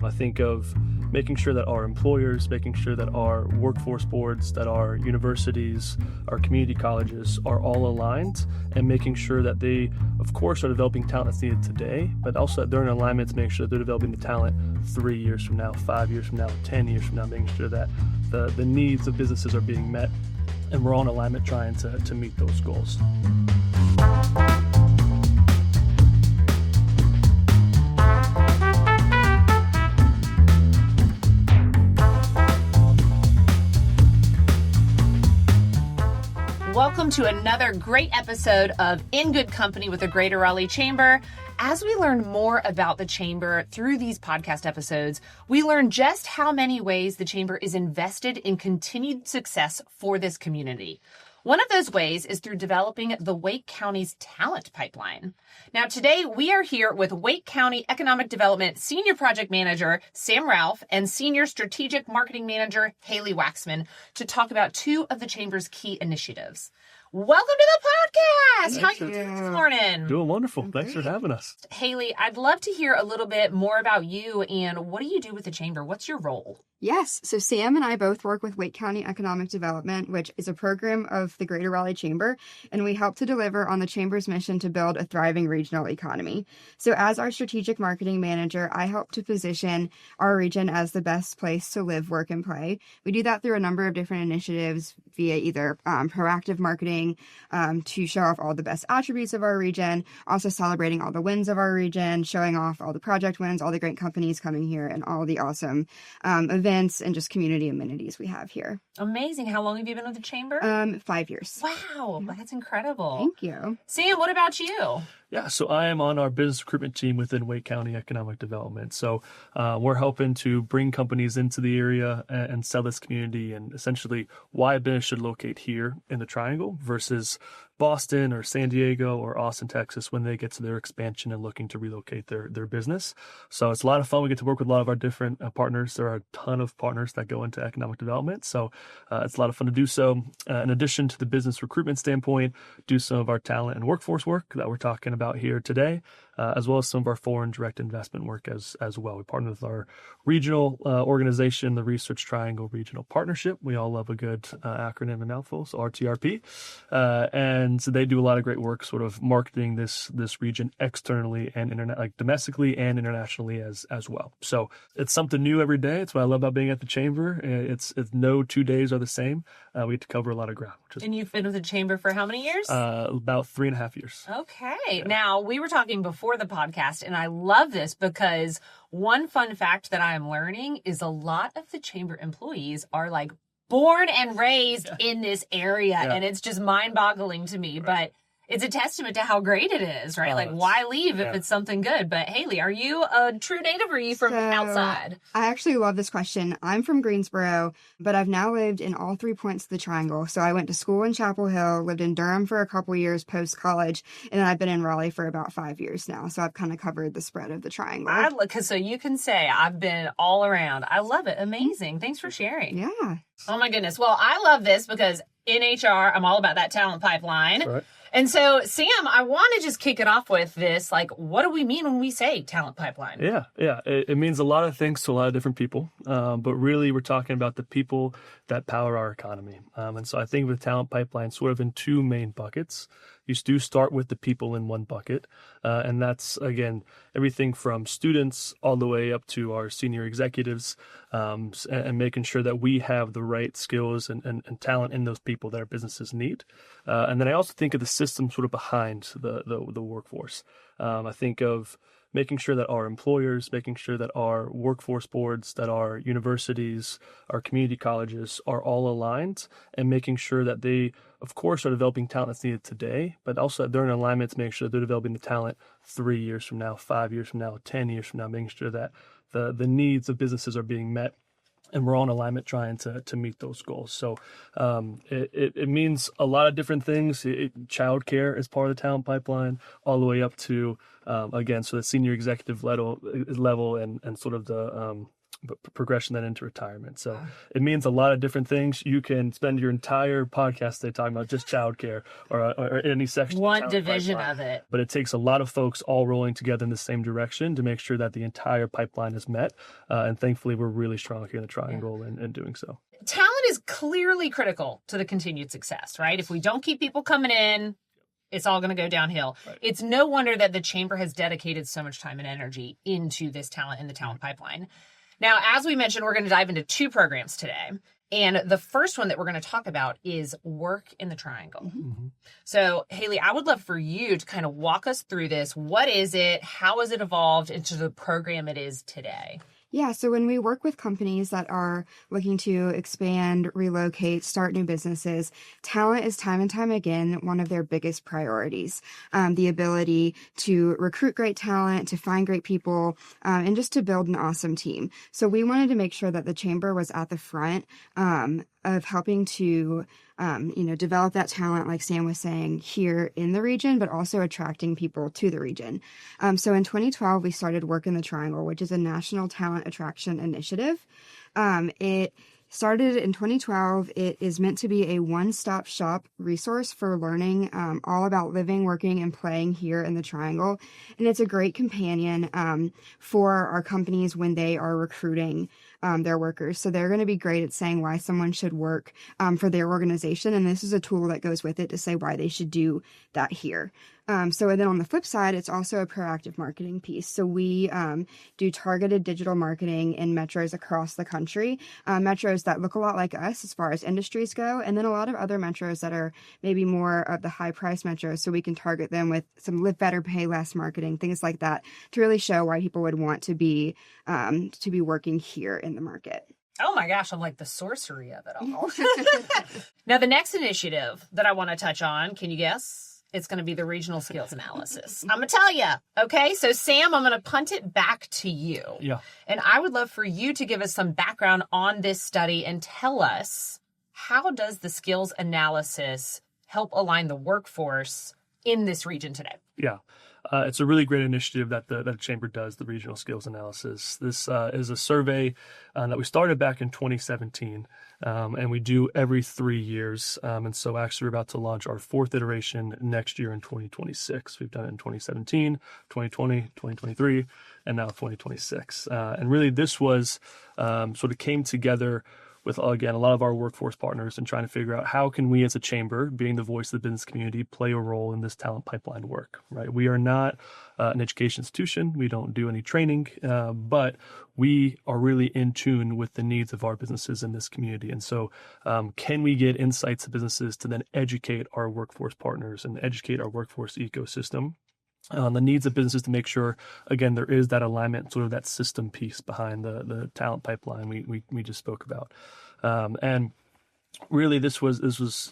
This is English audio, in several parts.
I think of making sure that our employers, making sure that our workforce boards, that our universities, our community colleges are all aligned, and making sure that they, of course, are developing talent that's needed today, but also that they're in alignment to make sure that they're developing the talent 3 years from now, 5 years from now, 10 years from now, making sure that the needs of businesses are being met, and we're all in alignment trying to meet those goals. Welcome to another great episode of In Good Company with the Greater Raleigh Chamber. As we learn more about the Chamber through these podcast episodes, we learn just how many ways the Chamber is invested in continued success for this community. One of those ways is through developing the Wake County's talent pipeline. Now, today we are here with Wake County Economic Development Senior Project Manager Sam Rauf and Senior Strategic Marketing Manager Haley Waxman to talk about two of the Chamber's key initiatives. Welcome to the podcast. How are you doing this morning? Doing wonderful. Thanks for having us. Haley, I'd love to hear a little bit more about you and what do you do with the Chamber? What's your role? Yes. So Sam and I both work with Wake County Economic Development, which is a program of the Greater Raleigh Chamber, and we help to deliver on the Chamber's mission to build a thriving regional economy. So as our strategic marketing manager, I help to position our region as the best place to live, work, and play. We do that through a number of different initiatives via either proactive marketing to show off all the best attributes of our region, also celebrating all the wins of our region, showing off all the project wins, all the great companies coming here, and all the awesome events and just community amenities we have here. Amazing. How long have you been with the Chamber? 5 years. Wow, that's incredible. Thank you. Sam, what about you? Yeah, so I am on our business recruitment team within Wake County Economic Development. So we're helping to bring companies into the area and sell this community, and essentially why a business should locate here in the Triangle versus Boston or San Diego or Austin, Texas, when they get to their expansion and looking to relocate their business. So it's a lot of fun. We get to work with a lot of our different partners. There are a ton of partners that go into economic development. So it's a lot of fun to do so. In addition to the business recruitment standpoint, do some of our talent and workforce work that we're talking about here today, as well as some of our foreign direct investment work as well. We partner with our regional organization, the Research Triangle Regional Partnership. We all love a good acronym and mouthful, so RTRP. And so they do a lot of great work sort of marketing this region externally and domestically and internationally as well. So it's something new every day. It's what I love about being at the Chamber. It's no 2 days are the same. We get to cover a lot of ground. And you've been with the Chamber for how many years? About 3.5 years. Okay. Yeah. Now, we were talking before the podcast, and I love this because one fun fact that I'm learning is a lot of the Chamber employees are like born and raised in this area, and it's just mind-boggling to me. But it's a testament to how great it is, right? Like, why leave if it's something good? But Haley, are you a true native or are you from outside? I actually love this question. I'm from Greensboro, but I've now lived in all 3 points of the Triangle. So I went to school in Chapel Hill, lived in Durham for a couple years post-college, and then I've been in Raleigh for about 5 years now. So I've kind of covered the spread of the Triangle. So you can say I've been all around. I love it. Amazing. Thanks for sharing. Yeah. Oh my goodness. Well, I love this because in HR, I'm all about that talent pipeline. That's right. And so, Sam, I want to just kick it off with this. Like, what do we mean when we say talent pipeline? Yeah. It means a lot of things to a lot of different people. But really, we're talking about the people that power our economy. And so I think with talent pipeline sort of in two main buckets. You do start with the people in one bucket. And that's, again, everything from students all the way up to our senior executives, and making sure that we have the right skills and talent in those people that our businesses need. And then I also think of the system sort of behind the workforce. I think of making sure that our employers, making sure that our workforce boards, that our universities, our community colleges are all aligned, and making sure that they, of course, are developing talent that's needed today, but also that they're in alignment to make sure that they're developing the talent 3 years from now, 5 years from now, 10 years from now, making sure that the needs of businesses are being met. And we're all in alignment trying to meet those goals. So it means a lot of different things. Childcare is part of the talent pipeline, all the way up to, again, so the senior executive level and sort of the but progression then into retirement. So it means a lot of different things. You can spend your entire podcast today talking about just childcare or any section. One division of it. But it takes a lot of folks all rolling together in the same direction to make sure that the entire pipeline is met. And thankfully, we're really strong here in the Triangle in doing so. Talent is clearly critical to the continued success, right? If we don't keep people coming in, it's all going to go downhill. Right. It's no wonder that the chamber has dedicated so much time and energy into this talent in the talent pipeline. Now, as we mentioned, we're going to dive into 2 programs today. And the first one that we're going to talk about is Work in the Triangle. Mm-hmm. So, Haley, I would love for you to kind of walk us through this. What is it? How has it evolved into the program it is today? Yeah, so when we work with companies that are looking to expand, relocate, start new businesses, talent is time and time again one of their biggest priorities. The ability to recruit great talent, to find great people, and just to build an awesome team. So we wanted to make sure that the chamber was at the front of helping to develop that talent, like Sam was saying, here in the region, but also attracting people to the region. So in 2012, we started Work in the Triangle, which is a national talent attraction initiative. It started in 2012. It is meant to be a one-stop shop resource for learning all about living, working, and playing here in the Triangle. And it's a great companion for our companies when they are recruiting their workers. So they're going to be great at saying why someone should work for their organization. And this is a tool that goes with it to say why they should do that here. So then on the flip side, it's also a proactive marketing piece. So we do targeted digital marketing in metros across the country, metros that look a lot like us as far as industries go, and then a lot of other metros that are maybe more of the high price metros. So we can target them with some live better, pay less marketing, things like that, to really show why people would want to be working here in the market. Oh my gosh, I like the sorcery of it all. Now, the next initiative that I want to touch on, can you guess? It's going to be the regional skills analysis. I'm going to tell you. Okay. So Sam, I'm going to punt it back to you. Yeah. And I would love for you to give us some background on this study and tell us, how does the skills analysis help align the workforce in this region today? Yeah. It's a really great initiative that the Chamber does, the Regional Skills Analysis. This is a survey that we started back in 2017, and we do every 3 years. And so actually we're about to launch our 4th iteration next year in 2026. We've done it in 2017, 2020, 2023, and now 2026. And really this was sort of came together with, again, a lot of our workforce partners and trying to figure out how can we as a chamber, being the voice of the business community, play a role in this talent pipeline work, right? We are not an education institution. We don't do any training, but we are really in tune with the needs of our businesses in this community. And so can we get insights to businesses to then educate our workforce partners and educate our workforce ecosystem on the needs of businesses to make sure, again, there is that alignment, sort of that system piece behind the talent pipeline we just spoke about. And really this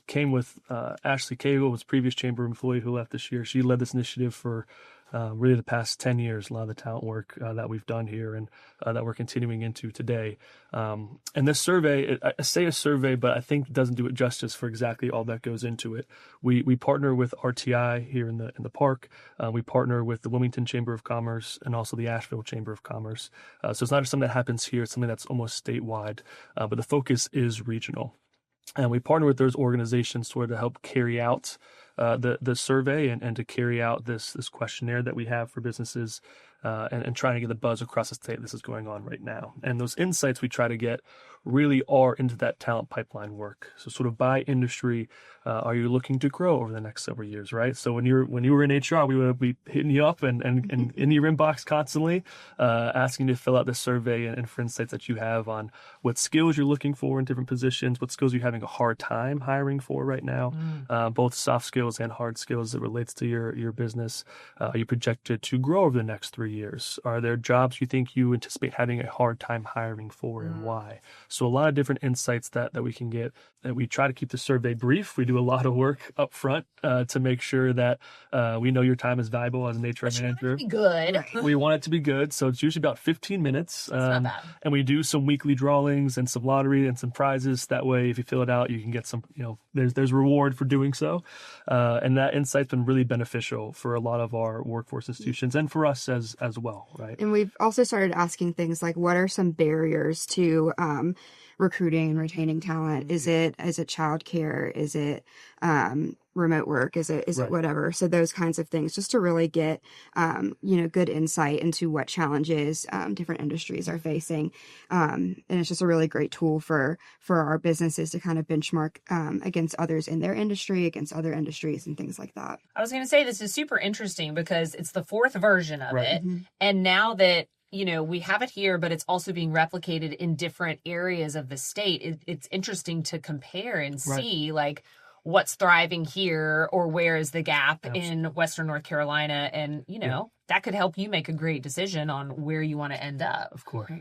came with Ashley Cagle, was previous chamber employee who left this year. She led this initiative for really the past 10 years, a lot of the talent work that we've done here and that we're continuing into today. And this survey, I say a survey, but I think it doesn't do it justice for exactly all that goes into it. We partner with RTI here in the park. We partner with the Wilmington Chamber of Commerce and also the Asheville Chamber of Commerce. So it's not just something that happens here, it's something that's almost statewide, but the focus is regional. And we partner with those organizations sort of to help carry out the survey and to carry out this questionnaire that we have for businesses and trying to get the buzz across the state. This is going on right now. And those insights we try to get really are into that talent pipeline work. So sort of by industry, are you looking to grow over the next several years, right? So when you were in HR, we would be hitting you up and in your inbox constantly, asking you to fill out this survey and for insights that you have on what skills you're looking for in different positions, what skills you're having a hard time hiring for right now, both soft skills and hard skills that relates to your business. Are you projected to grow over the next 3 years? Are there jobs you think you anticipate having a hard time hiring for and why? So a lot of different insights that we can get. And we try to keep the survey brief. We do a lot of work up front to make sure that we know your time is valuable as an HR manager. Be good. We want it to be good. So it's usually about 15 minutes. Not bad. And we do some weekly drawings and some lottery and some prizes. That way, if you fill it out, you can get some, there's reward for doing so. And that insight's been really beneficial for a lot of our workforce institutions and for us as as well, right? And we've also started asking things like, what are some barriers to recruiting and retaining talent? Is it childcare? Is it remote work? Is it whatever? So those kinds of things, just to really get good insight into what challenges different industries are facing. And it's just a really great tool for our businesses to kind of benchmark against others in their industry, against other industries, and things like that. I was going to say this is super interesting because it's the fourth version of it. Mm-hmm. And now that we have it here, but it's also being replicated in different areas of the state. It's interesting to compare and see like what's thriving here or where is the gap in Western North Carolina. And, that could help you make a great decision on where you want to end up. Of course.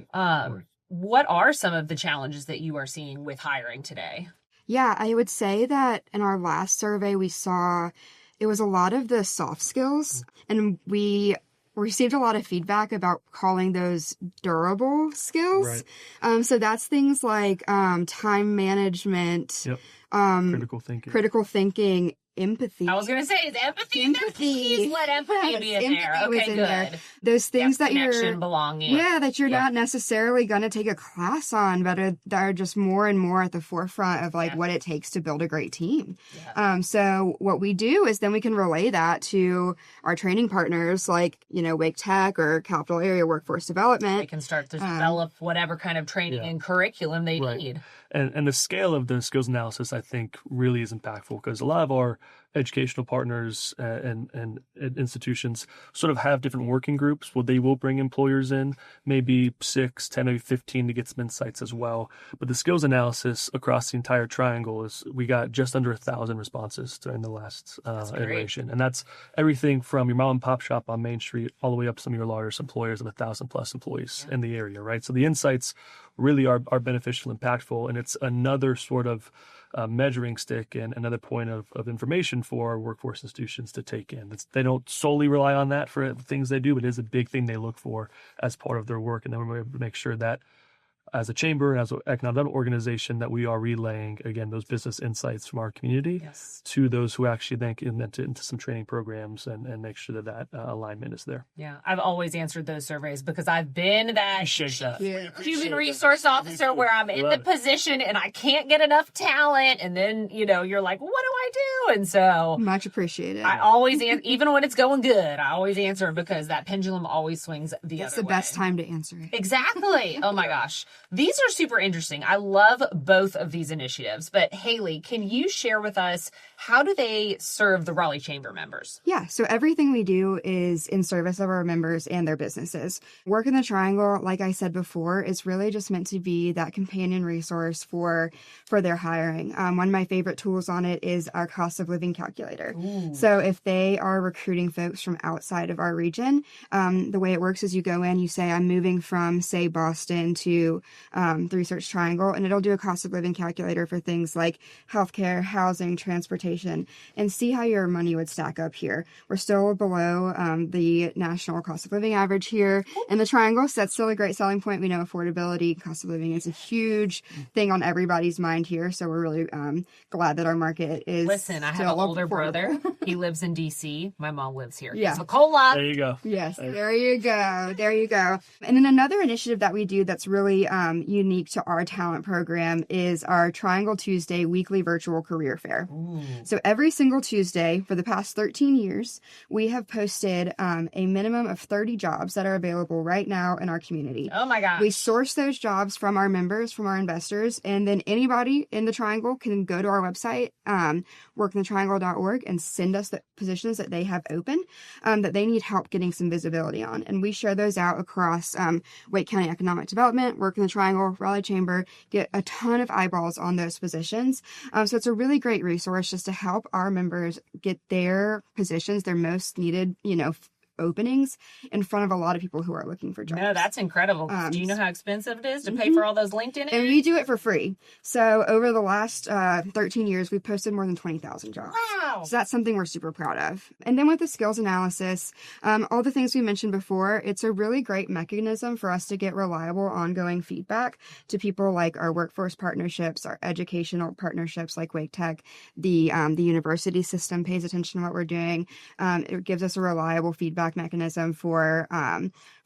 What are some of the challenges that you are seeing with hiring today? Yeah, I would say that in our last survey, we saw it was a lot of the soft skills, and we received a lot of feedback about calling those durable skills. Right. So that's things like time management, critical thinking, empathy. I was going to say, is empathy. Please let empathy be in there. Okay, good. There. Those things that you're belonging. Yeah, that you're not necessarily going to take a class on, but that are just more and more at the forefront of what it takes to build a great team. Yeah. So what we do is then we can relay that to our training partners like, Wake Tech or Capital Area Workforce Development. They can start to develop whatever kind of training and curriculum they need. And the scale of the skills analysis, I think, really is impactful because a lot of our educational partners and institutions sort of have different working groups where they will bring employers in, maybe 6, 10, maybe 15 to get some insights as well. But the skills analysis across the entire triangle we got just under 1,000 responses during the last iteration. And that's everything from your mom and pop shop on Main Street all the way up to some of your largest employers of 1,000 plus employees in the area, right? So the insights really are beneficial, impactful, and it's another sort of measuring stick and another point of information for our workforce institutions to take in. They don't solely rely on that for things they do, but it is a big thing they look for as part of their work. And then we're able to make sure that as a chamber and as an economic development organization that we are relaying, again, those business insights from our community to those who actually then get into some training programs and make sure that alignment is there. Yeah, I've always answered those surveys because I've been that human resource officer where I'm in the position and I can't get enough talent. And then, you're like, what do I do? And so much appreciated. I always, even when it's going good, I always answer because that pendulum always swings the other way. It's the best time to answer it. Exactly. Oh my gosh. These are super interesting. I love both of these initiatives. But Haley, can you share with us how do they serve the Raleigh Chamber members? Yeah, so everything we do is in service of our members and their businesses. Work in the Triangle, like I said before, is really just meant to be that companion resource for their hiring. One of my favorite tools on it is our cost of living calculator. Ooh. So if they are recruiting folks from outside of our region, the way it works is you go in, you say, I'm moving from, say, Boston to the Research Triangle, and it'll do a cost of living calculator for things like healthcare, housing, transportation, and see how your money would stack up here. We're still below the national cost of living average here in the Triangle, so that's still a great selling point. We know affordability, cost of living is a huge thing on everybody's mind here, so we're really glad that our market is. Listen, I have an older brother. He lives in D.C. My mom lives here. Yeah. Cola. There you go. Yes, there you go. There you go. And then another initiative that we do that's really unique to our talent program is our Triangle Tuesday weekly virtual career fair. Ooh. So every single Tuesday for the past 13 years, we have posted a minimum of 30 jobs that are available right now in our community. Oh my gosh. We source those jobs from our members, from our investors, and then anybody in the Triangle can go to our website, workinthetriangle.org, and send us the positions that they have open that they need help getting some visibility on. And we share those out across Wake County Economic Development, Work in the Triangle, Raleigh Chamber, get a ton of eyeballs on those positions. So it's a really great resource just to help our members get their positions, their most needed, openings in front of a lot of people who are looking for jobs. No, that's incredible. Do you know how expensive it is to pay for all those LinkedIn ads? And we do it for free. So over the last 13 years, we've posted more than 20,000 jobs. Wow. So that's something we're super proud of. And then with the skills analysis, all the things we mentioned before, it's a really great mechanism for us to get reliable, ongoing feedback to people like our workforce partnerships, our educational partnerships like Wake Tech, the university system pays attention to what we're doing. It gives us a reliable feedback feedback mechanism for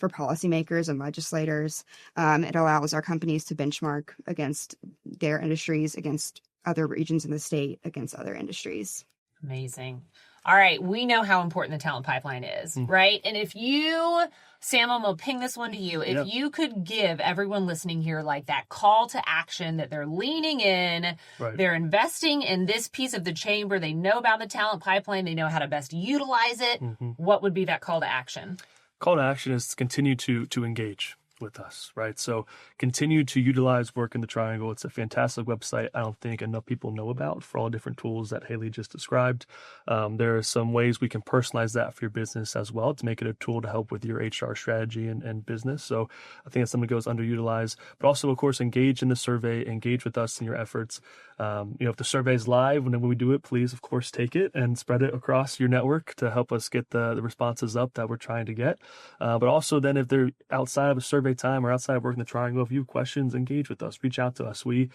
policymakers and legislators. It allows our companies to benchmark against their industries, against other regions in the state, against other industries. Amazing. All right. We know how important the talent pipeline is, right? And if you, Sam, I'm going to ping this one to you. If you could give everyone listening here like that call to action that they're leaning in, they're investing in this piece of the chamber, they know about the talent pipeline, they know how to best utilize it, what would be that call to action? Call to action is to continue to engage with us, right? So continue to utilize Work in the Triangle. It's a fantastic website I don't think enough people know about for all the different tools that Haley just described. There are some ways we can personalize that for your business as well to make it a tool to help with your HR strategy and business. So I think it's something that goes underutilized, but also, of course, engage in the survey, engage with us in your efforts. If the survey is live, when we do it, please, of course, take it and spread it across your network to help us get the responses up that we're trying to get. But also then if they're outside of a survey time or outside of Working the Triangle, if you have questions, engage with us, reach out to us. We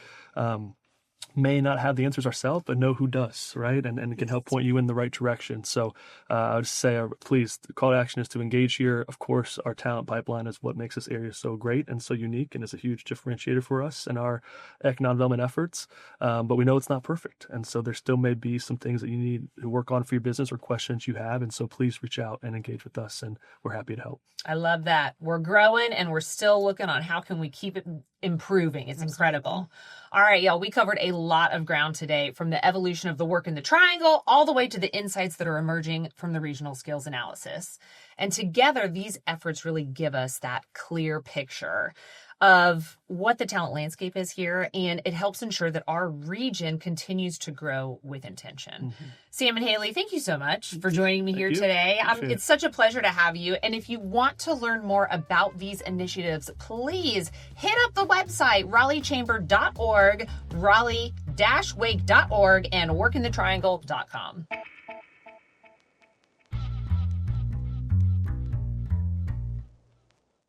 may not have the answers ourselves, but know who does, right? And can help point you in the right direction. So I would say, please, the call to action is to engage here. Of course, our talent pipeline is what makes this area so great and so unique, and is a huge differentiator for us in our economic development efforts. But we know it's not perfect. And so there still may be some things that you need to work on for your business or questions you have. And so please reach out and engage with us, and we're happy to help. I love that. We're growing, and we're still looking on how can we keep it improving. It's incredible. All right, y'all, we covered a lot of ground today, from the evolution of the Work in the Triangle all the way to the insights that are emerging from the regional skills analysis. And together, these efforts really give us that clear picture of what the talent landscape is here, and it helps ensure that our region continues to grow with intention. Sam and Haley, thank you so much for joining me here today. It's such a pleasure to have you. And if you want to learn more about these initiatives, please hit up the website, raleighchamber.org, raleigh-wake.org, and workinthetriangle.com.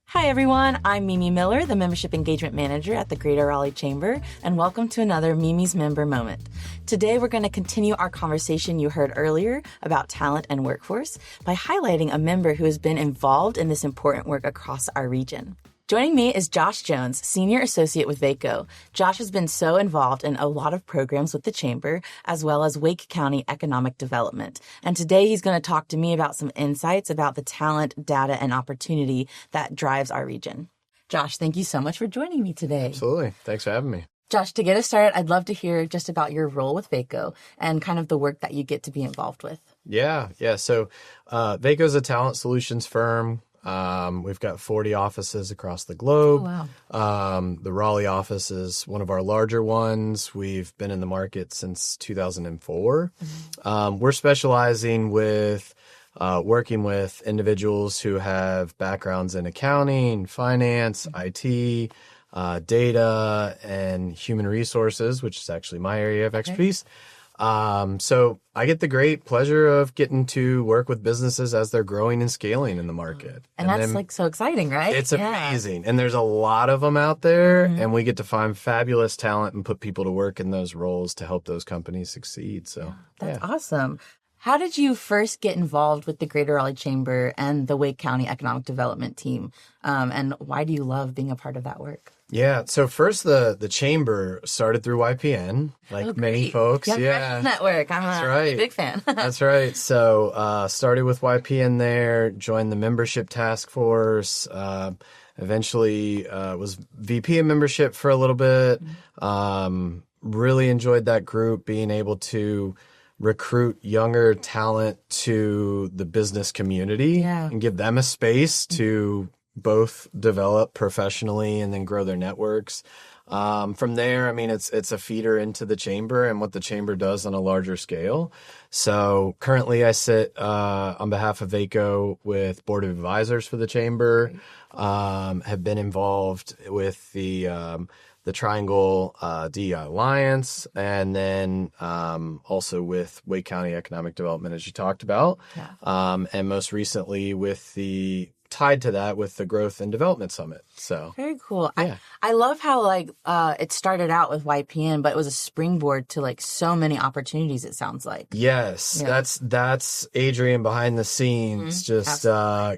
Hi everyone, I'm Mimi Miller, the Membership Engagement Manager at the Greater Raleigh Chamber, and welcome to another Mimi's Member Moment. Today we're going to continue our conversation you heard earlier about talent and workforce by highlighting a member who has been involved in this important work across our region. Joining me is Josh Jones, Senior Associate with Vaco. Josh has been so involved in a lot of programs with the Chamber, as well as Wake County Economic Development. And today he's going to talk to me about some insights about the talent, data, and opportunity that drives our region. Josh, thank you so much for joining me today. Absolutely. Thanks for having me. Josh, to get us started, I'd love to hear just about your role with Vaco and kind of the work that you get to be involved with. Yeah. So Vaco is a talent solutions firm. We've got 40 offices across the globe. Oh, wow. The Raleigh office is one of our larger ones. We've been in the market since 2004. We're specializing with working with individuals who have backgrounds in accounting, finance, IT, data, and human resources, which is actually my area of expertise. So I get the great pleasure of getting to work with businesses as they're growing and scaling in the market. And that's like so exciting, right? It's amazing. And there's a lot of them out there, and we get to find fabulous talent and put people to work in those roles to help those companies succeed. So that's awesome. How did you first get involved with the Greater Raleigh Chamber and the Wake County Economic Development team? And why do you love being a part of that work? Yeah. So first, the chamber started through YPN, like many folks. Yeah. Network. I'm a big fan. That's right. So started with YPN there, joined the membership task force, eventually was VP of membership for a little bit. Really enjoyed that group, being able to recruit younger talent to the business community and give them a space to both develop professionally and then grow their networks. From there, I mean, it's a feeder into the chamber and what the chamber does on a larger scale. So currently I sit on behalf of Vaco with Board of Advisors for the chamber, have been involved with the Triangle DEI Alliance, and then also with Wake County Economic Development, as you talked about, and most recently with the tied to that with the Growth and Development Summit. So Very cool. Yeah. I love how it started out with YPN, but it was a springboard to so many opportunities, it sounds like. yes, that's Adrian behind the scenes, just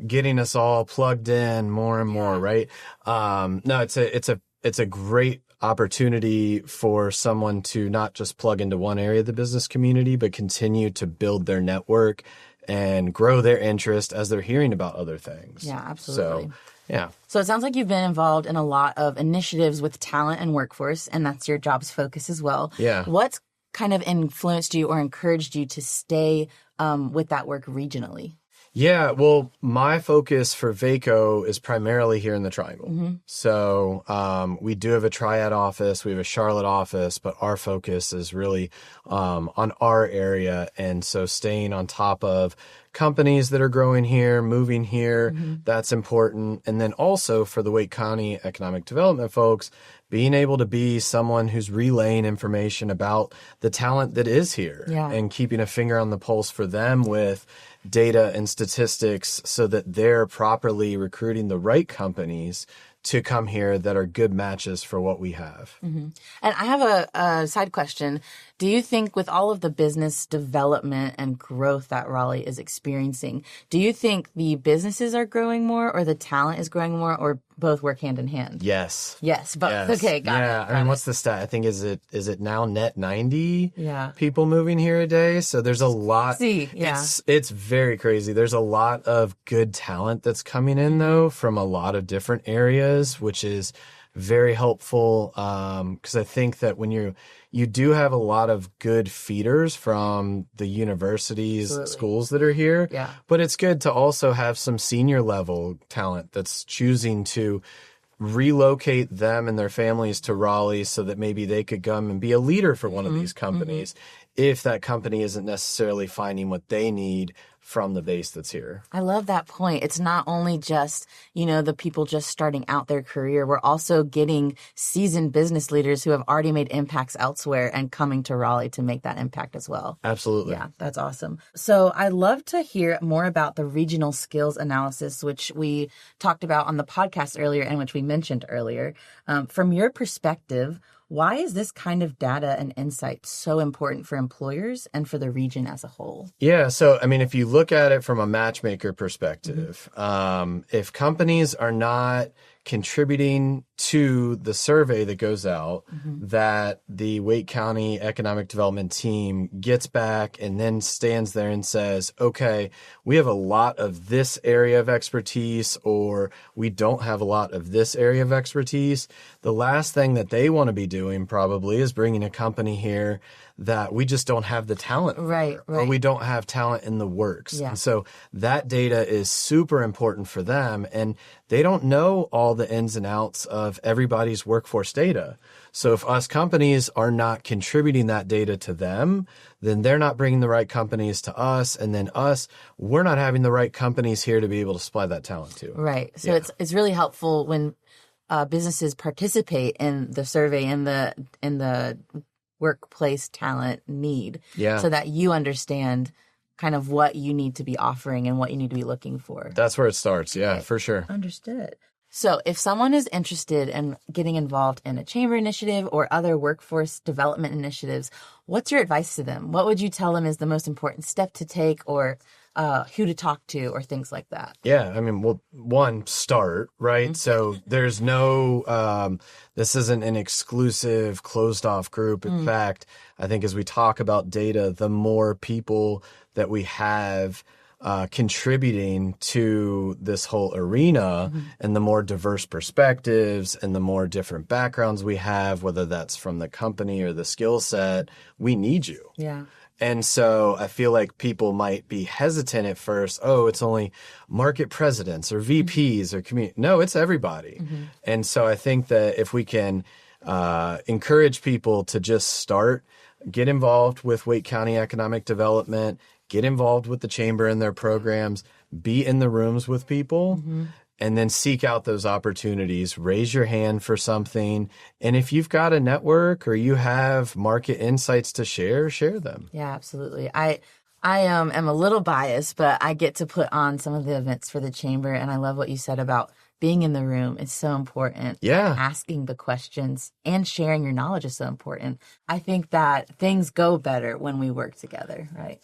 getting us all plugged in more and more, right? No, it's a great opportunity for someone to not just plug into one area of the business community, but continue to build their network and grow their interest as they're hearing about other things. Yeah, absolutely. So, yeah. So it sounds like you've been involved in a lot of initiatives with talent and workforce, and that's your job's focus as well. Yeah. What's kind of influenced you or encouraged you to stay with that work regionally? Yeah, well, my focus for Vaco is primarily here in the Triangle. So we do have a Triad office, we have a Charlotte office, but our focus is really on our area. And so staying on top of companies that are growing here, moving here, that's important. And then also for the Wake County Economic Development folks, being able to be someone who's relaying information about the talent that is here and keeping a finger on the pulse for them with data and statistics so that they're properly recruiting the right companies to come here that are good matches for what we have. And I have a side question. Do you think with all of the business development and growth that Raleigh is experiencing, do you think the businesses are growing more or the talent is growing more or both work hand in hand? Yes. Yes, both. Yes. Okay, got it. I mean, what's the stat? I think is it now net 90 Yeah. people moving here a day? So there's a lot. It's very crazy. There's a lot of good talent that's coming in though from a lot of different areas, which is very helpful. Cause I think that when you do have a lot of good feeders from the universities, schools that are here, but it's good to also have some senior level talent that's choosing to relocate them and their families to Raleigh so that maybe they could come and be a leader for one of these companies if that company isn't necessarily finding what they need from the base that's here. I love that point. It's not only just, the people just starting out their career. We're also getting seasoned business leaders who have already made impacts elsewhere and coming to Raleigh to make that impact as well. Absolutely. Yeah, that's awesome. So I'd love to hear more about the regional skills analysis, which we talked about on the podcast earlier and which we mentioned earlier. From your perspective, why is this kind of data and insight so important for employers and for the region as a whole? Yeah. So, I mean, if you look at it from a matchmaker perspective, if companies are not contributing to the survey that goes out that the Wake County Economic Development team gets back and then stands there and says, okay, we have a lot of this area of expertise or we don't have a lot of this area of expertise, the last thing that they want to be doing probably is bringing a company here that we just don't have the talent for, or we don't have talent in the works. And so that data is super important for them, and they don't know all the ins and outs of everybody's workforce data. So if us companies are not contributing that data to them, then they're not bringing the right companies to us, and then we're not having the right companies here to be able to supply that talent to. Right. So it's really helpful when businesses participate in the survey and the workplace talent need, so that you understand kind of what you need to be offering and what you need to be looking for. That's where it starts. Yeah, for sure. Understood. So if someone is interested in getting involved in a chamber initiative or other workforce development initiatives, what's your advice to them? What would you tell them is the most important step to take, or who to talk to, or things like that? Yeah, I mean, well, one, start, right? So there's no, this isn't an exclusive, closed-off group. In fact, I think as we talk about data, the more people that we have contributing to this whole arena and the more diverse perspectives and the more different backgrounds we have, whether that's from the company or the skill set, we need you. Yeah. And so I feel like people might be hesitant at first. Oh, it's only market presidents or VPs or community. No, it's everybody. And so I think that if we can encourage people to just start, get involved with Wake County Economic Development, get involved with the chamber and their programs, be in the rooms with people, and then seek out those opportunities, raise your hand for something. And if you've got a network or you have market insights to share them. Yeah, absolutely. I I am a little biased, but I get to put on some of the events for the chamber, and I love what you said about being in the room. It's so important. Yeah. Asking the questions and sharing your knowledge is so important. I think that things go better when we work together, right?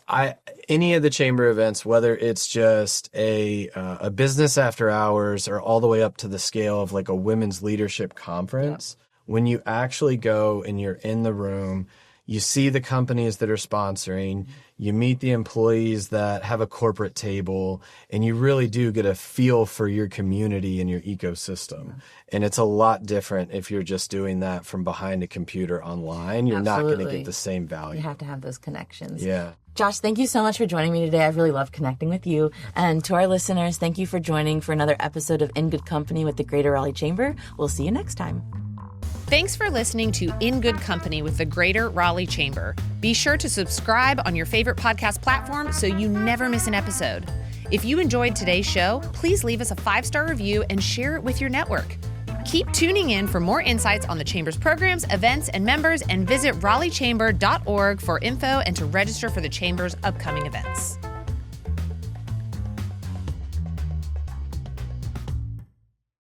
Any of the chamber events, whether it's just a business after hours or all the way up to the scale of like a women's leadership conference, when you actually go and you're in the room, you see the companies that are sponsoring, you meet the employees that have a corporate table, and you really do get a feel for your community and your ecosystem. And it's a lot different if you're just doing that from behind a computer online. You're not going to get the same value. You have to have those connections. Yeah. Josh, thank you so much for joining me today. I've really loved connecting with you. And to our listeners, thank you for joining for another episode of In Good Company with the Greater Raleigh Chamber. We'll see you next time. Thanks for listening to In Good Company with the Greater Raleigh Chamber. Be sure to subscribe on your favorite podcast platform so you never miss an episode. If you enjoyed today's show, please leave us a 5-star review and share it with your network. Keep tuning in for more insights on the Chamber's programs, events, and members, and visit raleighchamber.org for info and to register for the Chamber's upcoming events.